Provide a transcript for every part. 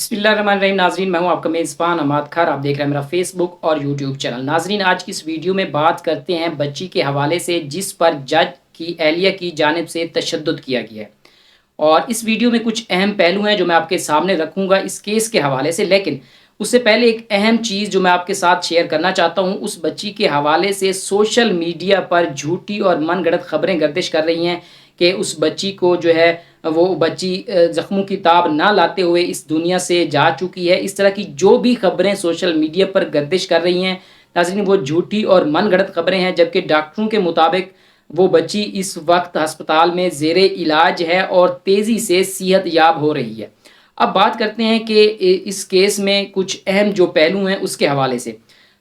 बिस्मिल्लाहिर्रहमानिर्रहीम। नाजरीन, मैं हूं आपका मेज़बान अमाद खार। आप देख रहे हैं मेरा फेसबुक और यूट्यूब चैनल। नाजरीन, आज की इस वीडियो में बात करते हैं बच्ची के हवाले से जिस पर जज की एहलिया की जानिब से तशद्दुद किया गया है। और इस वीडियो में कुछ अहम पहलू हैं जो मैं आपके सामने रखूंगा इस केस के हवाले से। लेकिन उससे पहले एक अहम चीज़ जो मैं आपके साथ शेयर करना चाहता हूं, उस बच्ची के हवाले से सोशल मीडिया पर झूठी और मनगढ़ंत खबरें गर्दिश कर रही हैं कि उस बच्ची को जो है वो बच्ची ज़ख्मों की ताब ना लाते हुए इस दुनिया से जा चुकी है। इस तरह की जो भी खबरें सोशल मीडिया पर गर्दिश कर रही हैं नाज़रीन, वो झूठी और मनगढ़ंत खबरें हैं। जबकि डॉक्टरों के मुताबिक वो बच्ची इस वक्त अस्पताल में ज़ेरे इलाज है और तेज़ी से सेहत याब हो रही है। अब बात करते हैं कि इस केस में कुछ अहम जो पहलू हैं उसके हवाले से।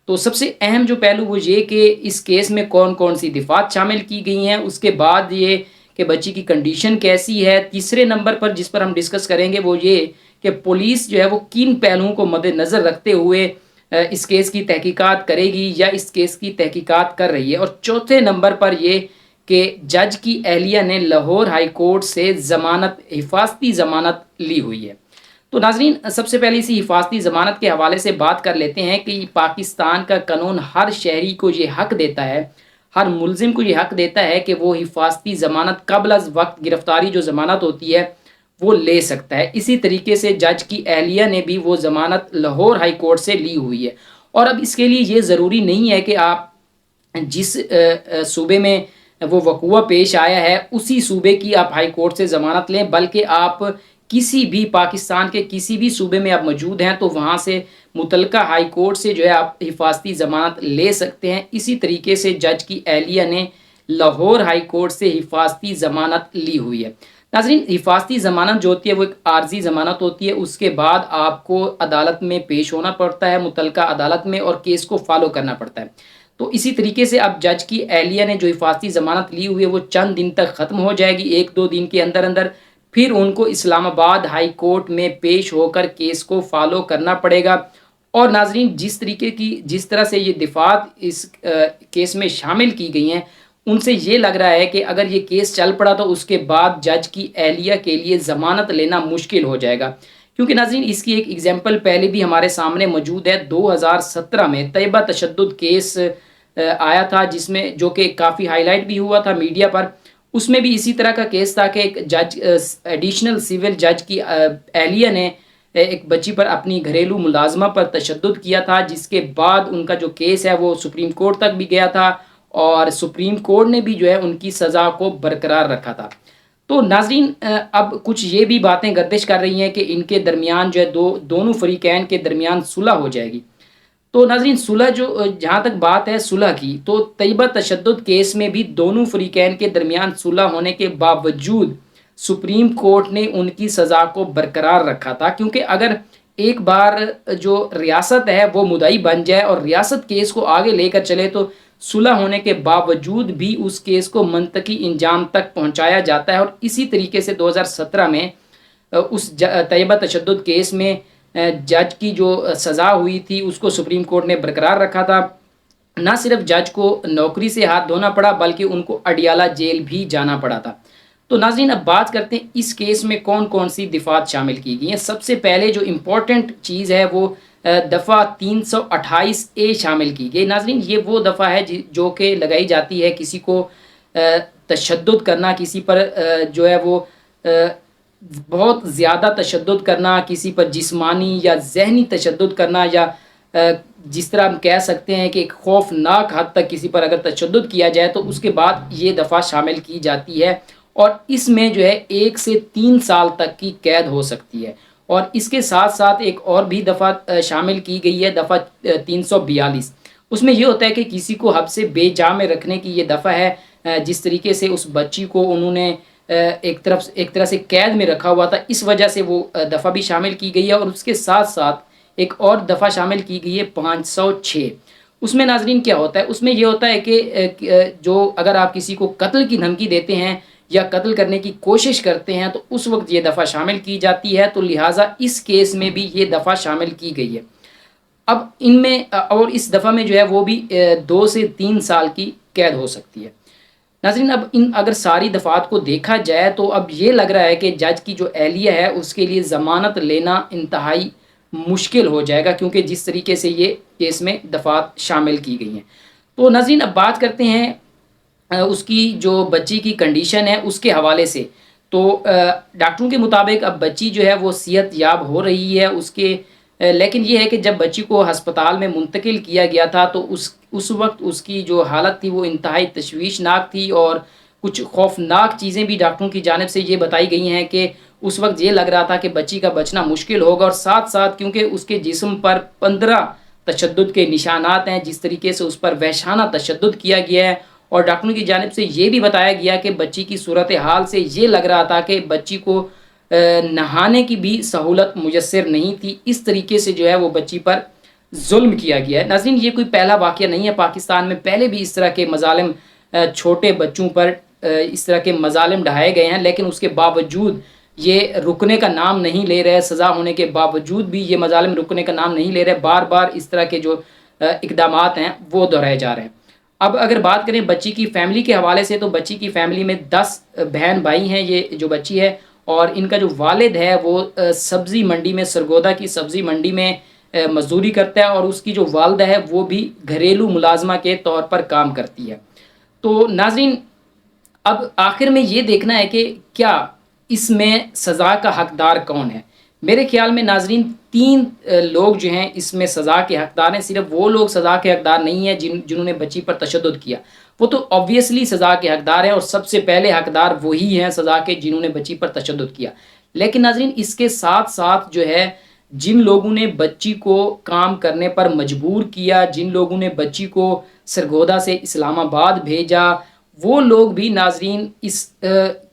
तो सबसे अहम जो पहलू वो ये कि इस केस में कौन कौन सी दिफात शामिल की गई हैं, उसके बाद ये कि बच्ची की कंडीशन कैसी है। तीसरे नंबर पर जिस पर हम डिस्कस करेंगे वो ये कि पुलिस जो है वो किन पहलुओं को मद्देनज़र रखते हुए इस केस की तहकीकात करेगी या इस केस की तहकीकात कर रही है। और चौथे नंबर पर ये कि जज की एहलिया ने लाहौर हाई कोर्ट से ज़मानत, हिफाजती ज़मानत ली हुई है। तो नाजरीन, सबसे पहले इसी हिफाजती ज़मानत के हवाले से बात कर लेते हैं कि पाकिस्तान का कानून हर शहरी को ये हक देता है, हर मुलजिम को ये हक देता है कि वो हिफाजती ज़मानत कबल अज़ वक्त गिरफ्तारी जो ज़मानत होती है वो ले सकता है। इसी तरीके से जज की एहलिया ने भी वो ज़मानत लाहौर हाई कोर्ट से ली हुई है। और अब इसके लिए ये ज़रूरी नहीं है कि आप जिस सूबे में वो वक़ूआ पेश आया है उसी सूबे की आप हाई कोर्ट से ज़मानत लें, बल्कि आप किसी भी पाकिस्तान के किसी भी सूबे में आप मौजूद हैं तो वहाँ से मुतलका हाई कोर्ट से जो है आप हिफाजती ज़मानत ले सकते हैं। इसी तरीके से जज की एहलिया ने लाहौर हाई कोर्ट से हिफाजती ज़मानत ली हुई है। नाज़रीन, हिफाजती ज़मानत जो होती है वो एक आर्जी ज़मानत होती है। उसके बाद आपको अदालत में पेश होना पड़ता है, मुतलका अदालत में, और केस को फॉलो करना पड़ता है। तो इसी तरीके से अब जज की एहलिया ने जो हिफाजती ज़मानत ली हुई है वो चंद दिन तक ख़त्म हो जाएगी, एक दो दिन के अंदर अंदर। फिर उनको इस्लामाबाद हाई कोर्ट में पेश होकर केस को फॉलो करना पड़ेगा। और नाजरीन, जिस तरह से ये दिफात इस केस में शामिल की गई हैं, उनसे ये लग रहा है कि अगर ये केस चल पड़ा तो उसके बाद जज की एहलिया के लिए ज़मानत लेना मुश्किल हो जाएगा। क्योंकि नाजरीन, इसकी एक एग्जाम्पल पहले भी हमारे सामने मौजूद है। 2017 में तैयबा तशद्दुद केस आया था, जिसमें जो कि काफ़ी हाईलाइट भी हुआ था मीडिया पर। उसमें भी इसी तरह का केस था कि एक जज, एडिशनल सिविल जज की एहलिया ने एक बच्ची पर अपनी घरेलू मुलाजमा पर तशद्दुद किया था, जिसके बाद उनका जो केस है वो सुप्रीम कोर्ट तक भी गया था और सुप्रीम कोर्ट ने भी जो है उनकी सज़ा को बरकरार रखा था। तो नाजरीन, अब कुछ ये भी बातें गर्दिश कर रही हैं कि इनके दरमियान जो है दोनों फरीकैन के दरमियान सुलह हो जाएगी। तो नाजरीन, सुलह जो जहाँ तक बात है सुलह की, तो तैयबा तशद्दुद केस में भी दोनों फरीकैन के दरमियान सुलह होने के बावजूद सुप्रीम कोर्ट ने उनकी सज़ा को बरकरार रखा था। क्योंकि अगर एक बार जो रियासत है वो मुद्दई बन जाए और रियासत केस को आगे लेकर चले तो सुलह होने के बावजूद भी उस केस को मंतकी इंजाम तक पहुंचाया जाता है। और इसी तरीके से 2017 में उस तैयबा तशद्दुद केस में जज की जो सज़ा हुई थी उसको सुप्रीम कोर्ट ने बरकरार रखा था। ना सिर्फ जज को नौकरी से हाथ धोना पड़ा बल्कि उनको अडियाला जेल भी जाना पड़ा था। तो नाज़रीन, अब बात करते हैं इस केस में कौन कौन सी दिफात शामिल की गई हैं। सबसे पहले जो इम्पोर्टेंट चीज़ है वो दफ़ा 328A शामिल की गई। नाज़रीन, ये वो दफ़ा है जो कि लगाई जाती है किसी को तशद्दुद करना, किसी पर जो है वो बहुत ज़्यादा तशद्दुद करना, किसी पर जिस्मानी या ज़हनी तशद्दुद करना, या जिस तरह हम कह सकते हैं कि एक खौफनाक हद तक किसी पर अगर तशद्दुद किया जाए तो उसके बाद ये दफ़ा शामिल की जाती है। और इसमें जो है 1 से 3 साल तक की कैद हो सकती है। और इसके साथ साथ एक और भी दफ़ा शामिल की गई है, दफ़ा 342। उसमें यह होता है कि किसी को हब्से बेजा में रखने की ये दफ़ा है। जिस तरीके से उस बच्ची को उन्होंने एक तरह से कैद में रखा हुआ था, इस वजह से वो दफ़ा भी शामिल की गई है। और उसके साथ साथ एक और दफ़ा शामिल की गई है 506। उसमें नाजरीन क्या होता है, उसमें यह होता है कि जो अगर आप किसी को कत्ल की धमकी देते हैं या कत्ल करने की कोशिश करते हैं तो उस वक्त ये दफ़ा शामिल की जाती है। तो लिहाजा इस केस में भी ये दफ़ा शामिल की गई है। अब इनमें और इस दफ़ा में जो है वो भी 2 से 3 साल की कैद हो सकती है। ناظرین اب اگر ساری دفعات کو دیکھا جائے تو اب یہ لگ رہا ہے کہ جج کی جو اہلیہ ہے اس کے لیے ضمانت لینا انتہائی مشکل ہو جائے گا، کیونکہ جس طریقے سے یہ کیس میں دفعات شامل کی گئی ہیں۔ تو ناظرین اب بات کرتے ہیں اس کی جو بچی کی کنڈیشن ہے اس کے حوالے سے۔ تو ڈاکٹروں کے مطابق اب بچی جو ہے وہ صحت یاب ہو رہی ہے اس کے، لیکن یہ ہے کہ جب بچی کو ہسپتال میں منتقل کیا گیا تھا تو اس وقت اس کی جو حالت تھی وہ انتہائی تشویشناک تھی، اور کچھ خوفناک چیزیں بھی ڈاکٹروں کی جانب سے یہ بتائی گئی ہیں کہ اس وقت یہ لگ رہا تھا کہ بچی کا بچنا مشکل ہوگا، اور ساتھ ساتھ کیونکہ اس کے جسم پر 15 تشدد کے نشانات ہیں، جس طریقے سے اس پر وحشانہ تشدد کیا گیا ہے، اور ڈاکٹروں کی جانب سے یہ بھی بتایا گیا کہ بچی کی صورتحال سے یہ لگ رہا تھا کہ بچی کو نہانے کی بھی سہولت میسر نہیں تھی، اس طریقے سے جو ہے وہ بچی پر ظلم کیا گیا ہے۔ ناظرین یہ کوئی پہلا واقعہ نہیں ہے، پاکستان میں پہلے بھی اس طرح کے مظالم چھوٹے بچوں پر اس طرح کے مظالم ڈھائے گئے ہیں، لیکن اس کے باوجود یہ رکنے کا نام نہیں لے رہے، سزا ہونے کے باوجود بھی یہ مظالم رکنے کا نام نہیں لے رہے، بار بار اس طرح کے جو اقدامات ہیں وہ دہرائے جا رہے ہیں۔ اب اگر بات کریں بچی کی فیملی کے حوالے سے تو بچی کی فیملی میں 10 بہن بھائی ہیں، یہ جو بچی ہے، اور ان کا جو والد ہے وہ سبزی منڈی میں، سرگودا کی سبزی منڈی میں مزدوری کرتا ہے، اور اس کی جو والدہ ہے وہ بھی گھریلو ملازمہ کے طور پر کام کرتی ہے۔ تو ناظرین اب آخر میں یہ دیکھنا ہے کہ کیا اس میں سزا کا حقدار کون ہے۔ میرے خیال میں ناظرین 3 لوگ جو ہیں اس میں سزا کے حقدار ہیں۔ صرف وہ لوگ سزا کے حقدار نہیں ہیں جنہوں نے بچی پر تشدد کیا، وہ تو آبویسلی سزا کے حقدار ہیں، اور سب سے پہلے حقدار وہی ہیں سزا کے جنہوں نے بچی پر تشدد کیا۔ لیکن ناظرین اس کے ساتھ ساتھ جو ہے جن لوگوں نے بچی کو کام کرنے پر مجبور کیا، جن لوگوں نے بچی کو سرگودا سے اسلام آباد بھیجا، وہ لوگ بھی ناظرین اس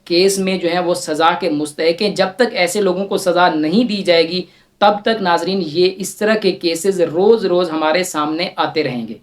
کیس میں جو ہے وہ سزا کے مستحق ہیں۔ جب تک ایسے لوگوں کو سزا نہیں دی جائے گی تب تک ناظرین یہ اس طرح کے کیسز روز روز ہمارے سامنے آتے رہیں گے۔